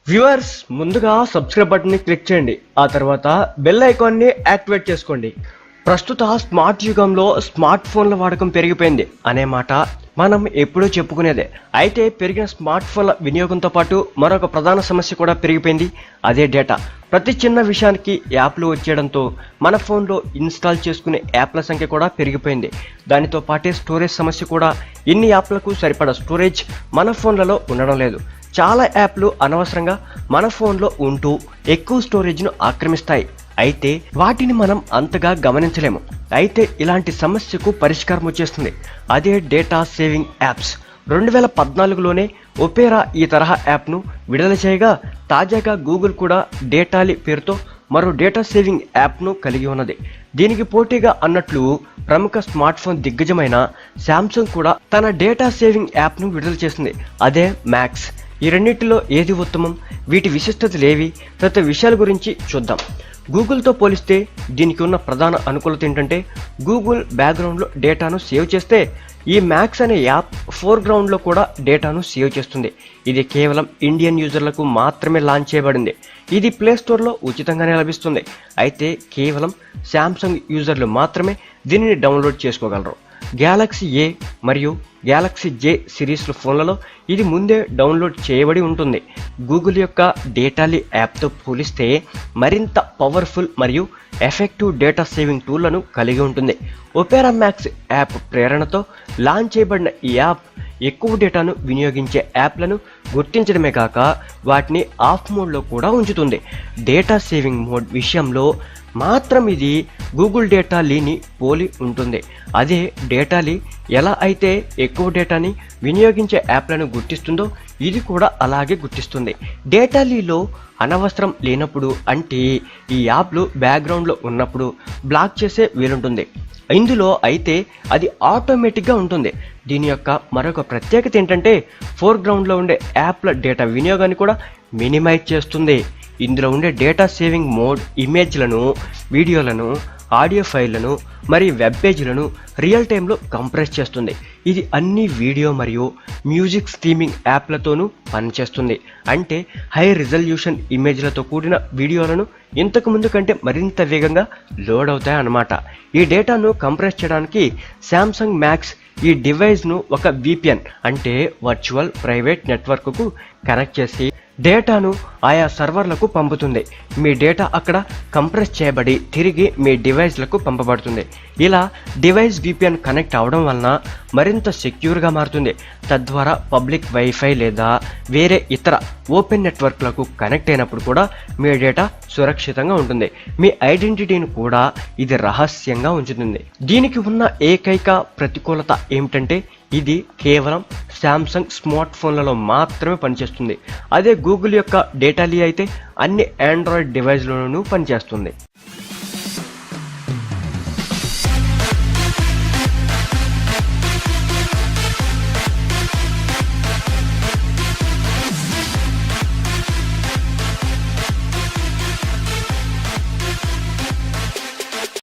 Viewers, ముందుగా subscribe button ని click చేయండి. ఆ తర్వాత బెల్ ఐకాన్ ని యాక్టివేట్ చేసుకోండి. ప్రస్తుత స్మార్ట్ యుగంలో స్మార్ట్ ఫోన్ల వాడకం పెరిగిపోయింది అనే మాట మనం ఎప్పుడూ చెప్పుకునేదే. అయితే పెరిగిన స్మార్ట్ ఫోన్ల వినియోగంతో పాటు మరొక ప్రధాన సమస్య కూడా పెరిగిపోయింది. అదే డేటా. ప్రతి చిన్న విషయానికి యాప్లు వచ్చేయడంతో మన ఫోన్లో ఇన్స్టాల్ చేసుకునే యాప్ల సంఖ్య కూడా పెరిగిపోయింది. దానితో పాటే స్టోరేజ్ సమస్య కూడా. ఇన్ని యాప్లకు సరిపడా స్టోరేజ్ మన ఫోన్లలో ఉండడం లేదు. చాలా యాప్లు అనవసరంగా మన ఫోన్లో ఉంటూ ఎక్కువ స్టోరేజ్ను ఆక్రమిస్తాయి. అయితే వాటిని మనం అంతగా గమనించలేము. అయితే ఇలాంటి సమస్యకు పరిష్కారం వచ్చేస్తుంది. అదే డేటా సేవింగ్ యాప్స్. 2014లోనే ఒపేరా ఈ తరహా యాప్ను విడుదల చేయగా, తాజాగా గూగుల్ కూడా డేటాలి పేరుతో మరో డేటా సేవింగ్ యాప్ను కలిగి ఉన్నది. దీనికి పోటీగా అన్నట్లు ప్రముఖ స్మార్ట్ ఫోన్ దిగ్గజమైన శాంసంగ్ కూడా తన డేటా సేవింగ్ యాప్ను విడుదల చేసింది. అదే మ్యాక్స్. ఈ రెండింటిలో ఏది ఉత్తమం, వీటి విశిష్టతలు ఏవి, తదితర విషయాల గురించి చూద్దాం. గూగుల్తో పోలిస్తే దీనికి ఉన్న ప్రధాన అనుకూలత ఏంటంటే, గూగుల్ బ్యాక్గ్రౌండ్లో డేటాను సేవ్ చేస్తే ఈ మ్యాక్స్ అనే యాప్ ఫోర్గ్రౌండ్లో కూడా డేటాను సేవ్ చేస్తుంది. ఇది కేవలం ఇండియన్ యూజర్లకు మాత్రమే లాంచ్ చేయబడింది. ఇది ప్లే స్టోర్లో ఉచితంగానే లభిస్తుంది. అయితే కేవలం శాంసంగ్ యూజర్లు మాత్రమే దీనిని డౌన్లోడ్ చేసుకోగలరు. గ్యాలక్సీ ఏ మరియు గ్యాలక్సీ జే సిరీస్ల ఫోన్లలో ఇది ముందే డౌన్లోడ్ చేయబడి ఉంటుంది. గూగుల్ యొక్క డేటాలి యాప్తో పోలిస్తే మరింత పవర్ఫుల్ మరియు ఎఫెక్టివ్ డేటా సేవింగ్ టూళ్లను కలిగి ఉంటుంది. ఒపేరా మ్యాక్స్ యాప్ ప్రేరణతో లాంచ్ చేయబడిన ఈ యాప్ ఎక్కువ డేటాను వినియోగించే యాప్లను గుర్తించడమే కాక వాటిని ఆఫ్ మోడ్లో కూడా ఉంచుతుంది. డేటా సేవింగ్ మోడ్ విషయంలో మాత్రం ఇది గూగుల్ డేటాలీని పోలి ఉంటుంది. అదే డేటాలీ ఎలా అయితే ఎక్కువ డేటాని వినియోగించే యాప్లను గుర్తిస్తుందో ఇది కూడా అలాగే గుర్తిస్తుంది. డేటాలీలో అనవసరం లేనప్పుడు, అంటే ఈ యాప్లు బ్యాక్గ్రౌండ్లో ఉన్నప్పుడు బ్లాక్ చేసే వీలుంటుంది. ఇందులో అయితే అది ఆటోమేటిక్గా ఉంటుంది. దీని యొక్క మరొక ప్రత్యేకత ఏంటంటే, ఫోర్గ్రౌండ్లో ఉండే యాప్ల డేటా వినియోగాన్ని కూడా మినిమైజ్ చేస్తుంది. ఇందులో ఉండే డేటా సేవింగ్ మోడ్ ఇమేజ్లను, వీడియోలను, ఆడియో ఫైళ్లను మరియు వెబ్ పేజీలను రియల్ టైంలో కంప్రెస్ చేస్తుంది. ఇది అన్ని వీడియో మరియు మ్యూజిక్ స్ట్రీమింగ్ యాప్లతోనూ పనిచేస్తుంది. అంటే హై రిజల్యూషన్ ఇమేజ్లతో కూడిన వీడియోలను ఇంతకు ముందు కంటే మరింత వేగంగా లోడ్ అవుతాయి అన్నమాట. ఈ డేటాను కంప్రెస్ చేయడానికి శాంసంగ్ మ్యాక్స్ ఈ డివైస్ను ఒక VPN అంటే వర్చువల్ ప్రైవేట్ నెట్వర్క్కు కనెక్ట్ చేసి డేటాను ఆయా సర్వర్లకు పంపుతుంది. మీ డేటా అక్కడ కంప్రెస్ చేయబడి తిరిగి మీ డివైస్లకు పంపబడుతుంది. ఇలా డివైస్ VPN కనెక్ట్ అవడం వలన మరింత సెక్యూర్గా మారుతుంది. తద్వారా పబ్లిక్ వైఫై లేదా వేరే ఇతర ఓపెన్ నెట్వర్క్లకు కనెక్ట్ అయినప్పుడు కూడా మీ డేటా సురక్షితంగా ఉంటుంది. మీ ఐడెంటిటీని కూడా ఇది రహస్యంగా ఉంచుతుంది. దీనికి ఉన్న ఏకైక ప్రతికూలత ఏమిటంటే, ఇది కేవలం శాంసంగ్ స్మార్ట్ ఫోన్లలో మాత్రమే పనిచేస్తుంది. అదే గూగుల్ యొక్క డేటాలీ అయితే అన్ని ఆండ్రాయిడ్ డివైస్లలోనూ పనిచేస్తుంది.